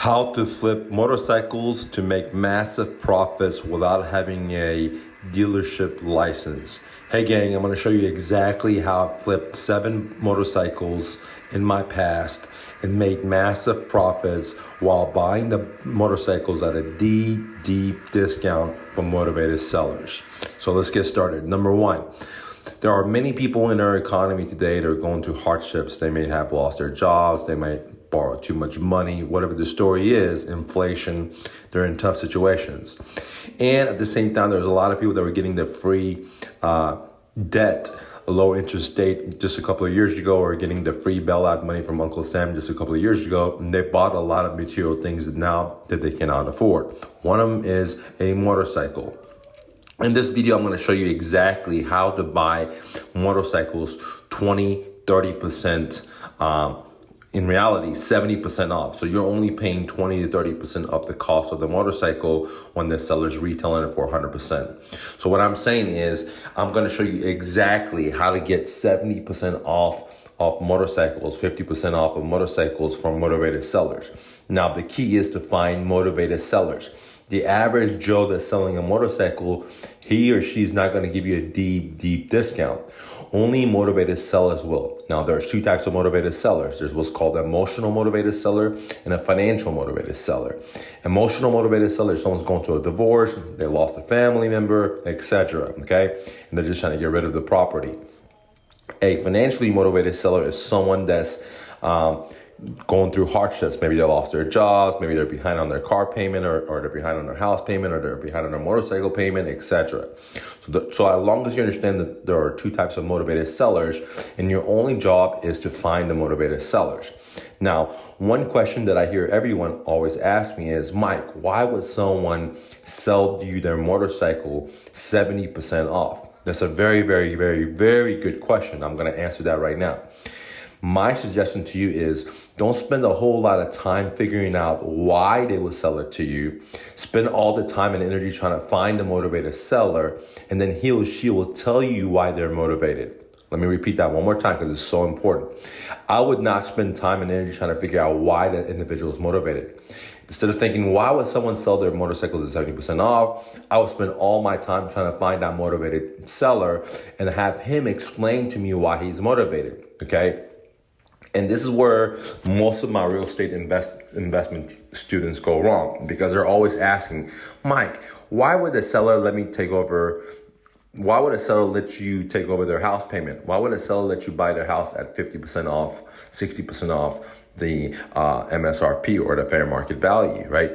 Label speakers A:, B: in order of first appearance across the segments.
A: How to flip motorcycles to make massive profits without having a dealership license. Hey gang, I'm going to show you exactly how I flipped 7 motorcycles in my past and made massive profits while buying the motorcycles at a deep discount from motivated sellers. So let's get started. Number 1. There are many people in our economy today that are going through hardships. They may have lost their jobs. They might borrow too much money. Whatever the story is, inflation, they're in tough situations. And at the same time, there's a lot of people that were getting the free debt, a low interest rate just a couple of years ago, or getting the free bailout money from Uncle Sam just a couple of years ago. And they bought a lot of material things that now that they cannot afford. One of them is a motorcycle. In this video, I'm going to show you exactly how to buy motorcycles 20-30%, in reality, 70% off. So you're only paying 20 to 30% of the cost of the motorcycle when the seller's retailing it for 100%. So what I'm saying is I'm going to show you exactly how to get 70% off of motorcycles, 50% off of motorcycles from motivated sellers. Now, the key is to find motivated sellers. The average Joe that's selling a motorcycle, he or she's not going to give you a deep discount. Only motivated sellers will. Now, there's 2 types of motivated sellers. There's what's called an emotional motivated seller and a financial motivated seller. Emotional motivated seller is someone's going through a divorce, they lost a family member, etc. Okay, and they're just trying to get rid of the property. A financially motivated seller is someone that's going through hardships. Maybe they lost their jobs, maybe they're behind on their car payment, or they're behind on their house payment, or they're behind on their motorcycle payment, etc. So as long as you understand that there are 2 types of motivated sellers, and your only job is to find the motivated sellers. Now, one question that I hear everyone always ask me is, Mike, why would someone sell you their motorcycle 70% off? That's a very good question. I'm going to answer that right now. My suggestion to you is don't spend a whole lot of time figuring out why they will sell it to you. Spend all the time and energy trying to find a motivated seller, and then he or she will tell you why they're motivated. Let me repeat that one more time because it's so important. I would not spend time and energy trying to figure out why that individual is motivated. Instead of thinking, why would someone sell their motorcycle to 70% off? I would spend all my time trying to find that motivated seller and have him explain to me why he's motivated, okay? And this is where most of my real estate investment students go wrong, because they're always asking, Mike, why would a seller let you take over their house payment? Why would a seller let you buy their house at 50% off, 60% off the MSRP or the fair market value, right?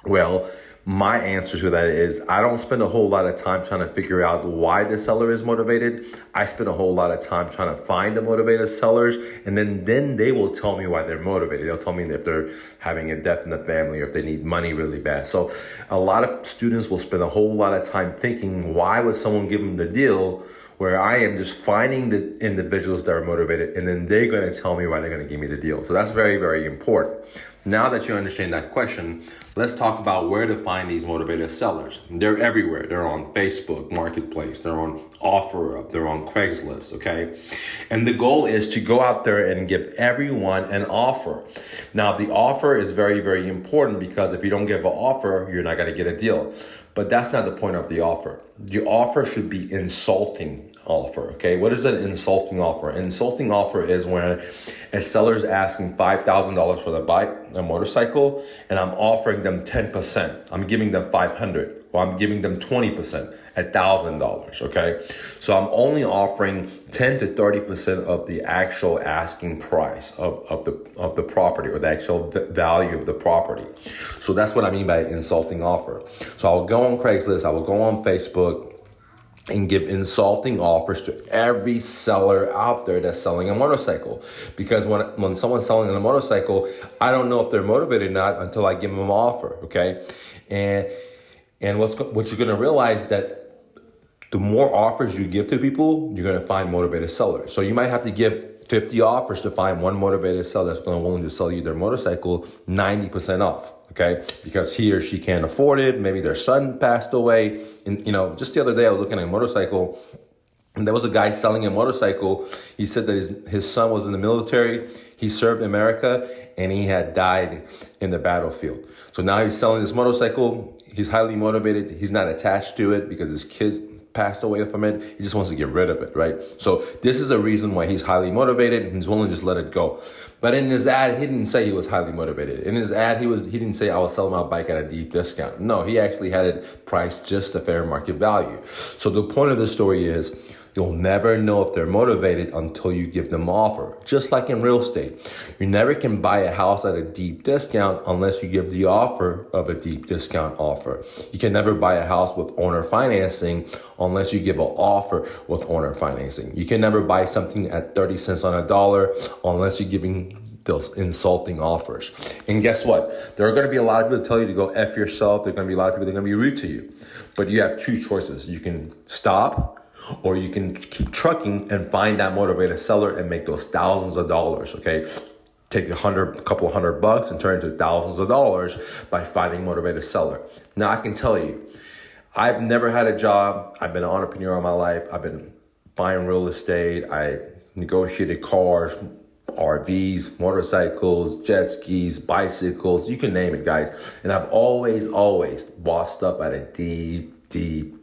A: Well, my answer to that is I don't spend a whole lot of time trying to figure out why the seller is motivated. I spend a whole lot of time trying to find the motivated sellers, and then they will tell me why they're motivated. They'll tell me if they're having a death in the family or if they need money really bad. So a lot of students will spend a whole lot of time thinking, why would someone give them the deal, where I am just finding the individuals that are motivated, and then they're going to tell me why they're going to give me the deal. So that's very important. Now that you understand that question, let's talk about where to find these motivated sellers. They're everywhere. They're on Facebook Marketplace. They're on OfferUp. They're on Craigslist, okay? And the goal is to go out there and give everyone an offer. Now, the offer is very important, because if you don't give an offer, you're not going to get a deal. But that's not the point of the offer. The offer should be insulting offer, okay? What is an insulting offer? An insulting offer is when a seller's asking $5,000 for the bike, a motorcycle, and I'm offering them 10%. I'm giving them $500, or I'm giving them 20%, $1,000, okay? So I'm only offering 10 to 30% of the actual asking price of the property, or the actual value of the property. So that's what I mean by insulting offer. So I'll go on Craigslist, I will go on Facebook, and give insulting offers to every seller out there that's selling a motorcycle. Because when someone's selling a motorcycle, I don't know if they're motivated or not until I give them an offer, okay? And what you're going to realize that the more offers you give to people, you're going to find motivated sellers. So you might have to give 50 offers to find one motivated seller that's willing to sell you their motorcycle 90% off. Okay, because he or she can't afford it. Maybe their son passed away. And, just the other day I was looking at a motorcycle, and there was a guy selling a motorcycle. He said that his son was in the military. He served America and he had died in the battlefield. So now he's selling this motorcycle. He's highly motivated. He's not attached to it because his kids passed away from it. He just wants to get rid of it, right? So this is a reason why he's highly motivated and he's willing to just let it go. But in his ad, he didn't say he was highly motivated. In his ad, he didn't say I will sell my bike at a deep discount. No, he actually had it priced just the fair market value. So the point of the story is you'll never know if they're motivated until you give them an offer. Just like in real estate, you never can buy a house at a deep discount unless you give the offer of a deep discount offer. You can never buy a house with owner financing unless you give an offer with owner financing. You can never buy something at 30 cents on a dollar unless you're giving those insulting offers. And guess what? There are going to be a lot of people that tell you to go F yourself. There are going to be a lot of people that are going to be rude to you. But you have two choices. You can stop, or you can keep trucking and find that motivated seller and make those thousands of dollars, okay? Take a couple of $100 and turn it into thousands of dollars by finding a motivated seller. Now, I can tell you, I've never had a job. I've been an entrepreneur all my life. I've been buying real estate. I negotiated cars, RVs, motorcycles, jet skis, bicycles, you can name it, guys. And I've always bought stuff at a deep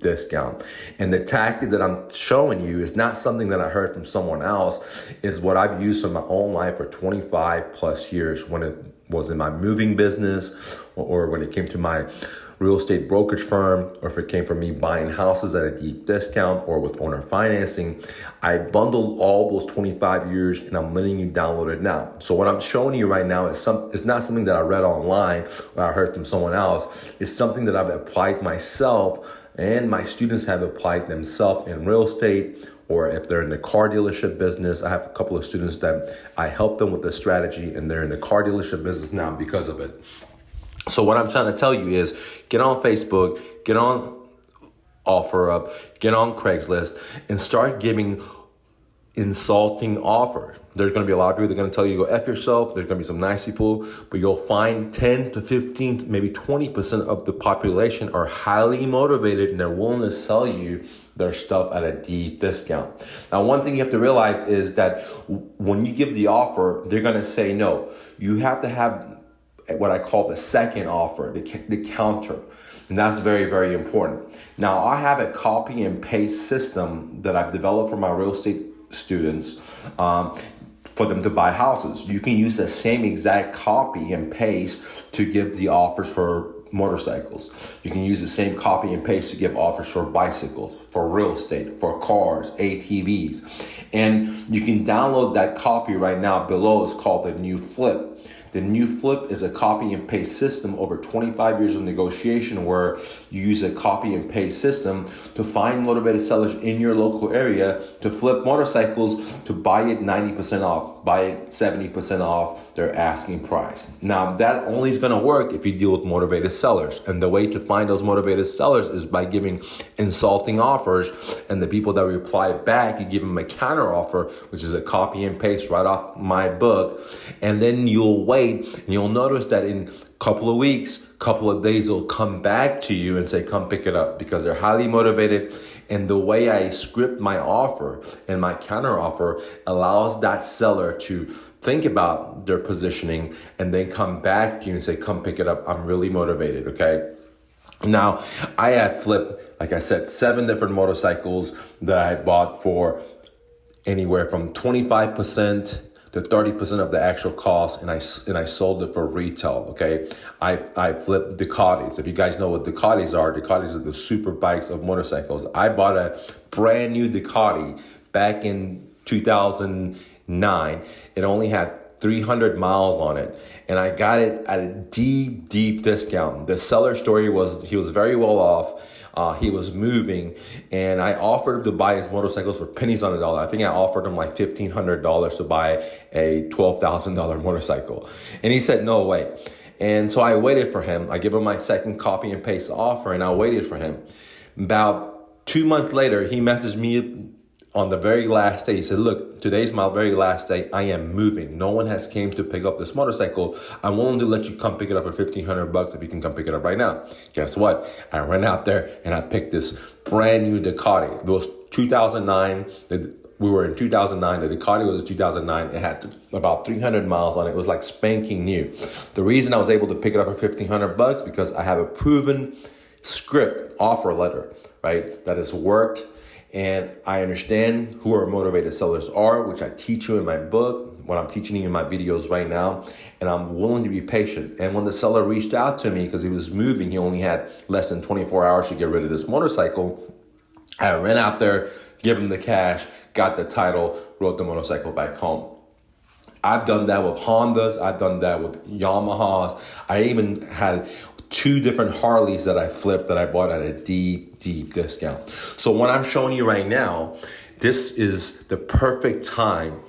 A: discount. And the tactic that I'm showing you is not something that I heard from someone else. Is what I've used in my own life for 25 plus years, when it was in my moving business, or when it came to my real estate brokerage firm, or if it came from me buying houses at a deep discount or with owner financing. I bundled all those 25 years and I'm letting you download it now. So what I'm showing you right now is it's not something that I read online or I heard from someone else. It's something that I've applied myself, and my students have applied themselves in real estate, or if they're in the car dealership business. I have a couple of students that I help them with the strategy, and they're in the car dealership business now because of it. So what I'm trying to tell you is get on Facebook, get on OfferUp, get on Craigslist, and start giving insulting offers. There's going to be a lot of people that are going to tell you to go F yourself. There's going to be some nice people, but you'll find 10 to 15, maybe 20% of the population are highly motivated and they're willing to sell you their stuff at a deep discount. Now, one thing you have to realize is that when you give the offer, they're going to say no. You have to have what I call the second offer, the counter. And that's very, very important. Now, I have a copy and paste system that I've developed for my real estate students for them to buy houses. You can use the same exact copy and paste to give the offers for motorcycles. You can use the same copy and paste to give offers for bicycles, for real estate, for cars, ATVs. And you can download that copy right now below. It's called the New Flip. The New Flip is a copy and paste system over 25 years of negotiation, where you use a copy and paste system to find motivated sellers in your local area to flip motorcycles, to buy it 90% off, buy it 70% off their asking price. Now, that only is going to work if you deal with motivated sellers. And the way to find those motivated sellers is by giving insulting offers. And the people that reply back, you give them a counter offer, which is a copy and paste right off my book. And then you'll wait. And you'll notice that in a couple of weeks, couple of days, they'll come back to you and say, come pick it up, because they're highly motivated. And the way I script my offer and my counter offer allows that seller to think about their positioning and then come back to you and say, come pick it up. I'm really motivated. Okay. Now, I have flipped, like I said, 7 different motorcycles that I bought for anywhere from 25% to 30% of the actual cost, and I sold it for retail. Okay, I flipped Ducatis. If you guys know what Ducatis are the super bikes of motorcycles. I bought a brand new Ducati back in 2009. It only had 300 miles on it, and I got it at a deep discount. The seller story was he was very well off. He was moving, and I offered him to buy his motorcycles for pennies on the dollar. I think I offered him like $1,500 to buy a $12,000 motorcycle. And he said, no way. And so I waited for him. I gave him my second copy and paste offer, and I waited for him. About 2 months later, he messaged me on the very last day. He said, look, today's my very last day. I am moving. No one has came to pick up this motorcycle. I'm willing to let you come pick it up for $1,500 if you can come pick it up right now. Guess what? I ran out there and I picked this brand new Ducati. It was 2009. we were in 2009. The Ducati was 2009. It had about 300 miles on it. It was like spanking new. The reason I was able to pick it up for $1,500 because I have a proven script offer letter, right? That has worked. And I understand who our motivated sellers are, which I teach you in my book, what I'm teaching you in my videos right now. And I'm willing to be patient. And when the seller reached out to me because he was moving, he only had less than 24 hours to get rid of this motorcycle. I ran out there, gave him the cash, got the title, rode the motorcycle back home. I've done that with Hondas. I've done that with Yamahas. I even had 2 different Harleys that I flipped that I bought at a deep discount. So what I'm showing you right now, this is the perfect time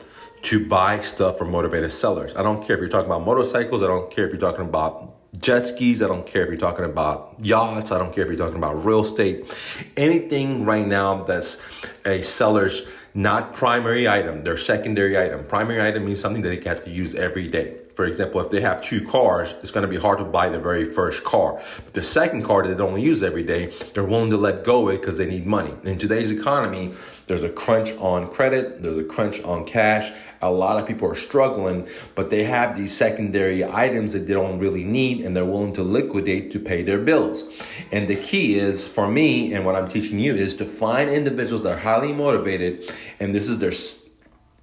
A: to buy stuff from motivated sellers. I don't care if you're talking about motorcycles. I don't care if you're talking about jet skis. I don't care if you're talking about yachts. I don't care if you're talking about real estate. Anything right now that's a seller's not primary item, their secondary item. Primary item means something that they have to use every day. For example, if they have 2 cars, it's going to be hard to buy the very first car. But the second car that they don't use every day, they're willing to let go of it because they need money. In today's economy, there's a crunch on credit. There's a crunch on cash. A lot of people are struggling, but they have these secondary items that they don't really need, and they're willing to liquidate to pay their bills. And the key is, for me, and what I'm teaching you, is to find individuals that are highly motivated, and this is their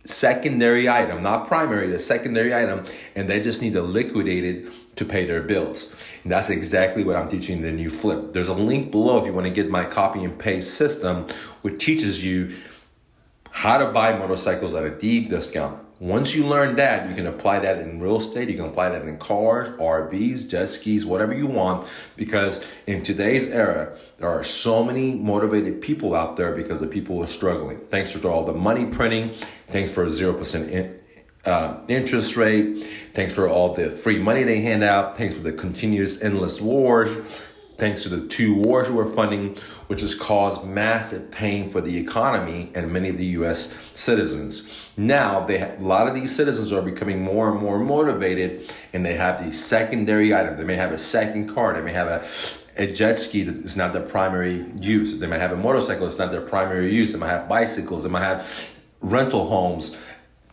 A: secondary item, not primary, the secondary item, and they just need to liquidate it to pay their bills. And that's exactly what I'm teaching in the new flip. There's a link below if you want to get my copy and paste system, which teaches you how to buy motorcycles at a deep discount. Once you learn that, you can apply that in real estate. You can apply that in cars, RVs, jet skis, whatever you want. Because in today's era, there are so many motivated people out there because the people are struggling. Thanks for all the money printing. Thanks for 0% interest rate. Thanks for all the free money they hand out. Thanks for the continuous endless wars. Thanks to the 2 wars we're funding, which has caused massive pain for the economy and many of the U.S. citizens. Now, a lot of these citizens are becoming more and more motivated, and they have these secondary items. They may have a second car. They may have a jet ski that is not their primary use. They might have a motorcycle that's not their primary use. They might have bicycles. They might have rental homes,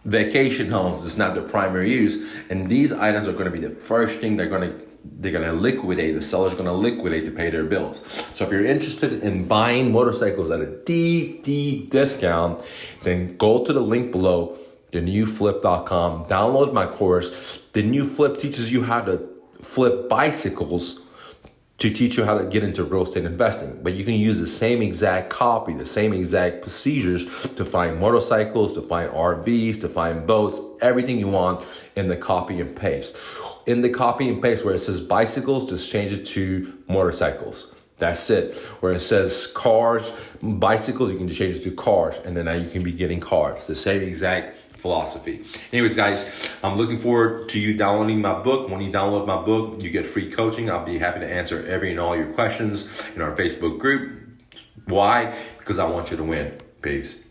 A: vacation homes that's not their primary use. And these items are going to be the first thing they're going to liquidate. The seller's going to liquidate to pay their bills. So if you're interested in buying motorcycles at a deep discount, then go to the link below, thenewflip.com. Download my course. The New Flip teaches you how to flip bicycles to teach you how to get into real estate investing. But you can use the same exact copy, the same exact procedures to find motorcycles, to find RVs, to find boats, everything you want in the copy and paste. In the copy and paste where it says bicycles, just change it to motorcycles. That's it. Where it says cars, bicycles, you can just change it to cars. And then now you can be getting cars. The same exact philosophy. Anyways, guys, I'm looking forward to you downloading my book. When you download my book, you get free coaching. I'll be happy to answer every and all your questions in our Facebook group. Why? Because I want you to win. Peace.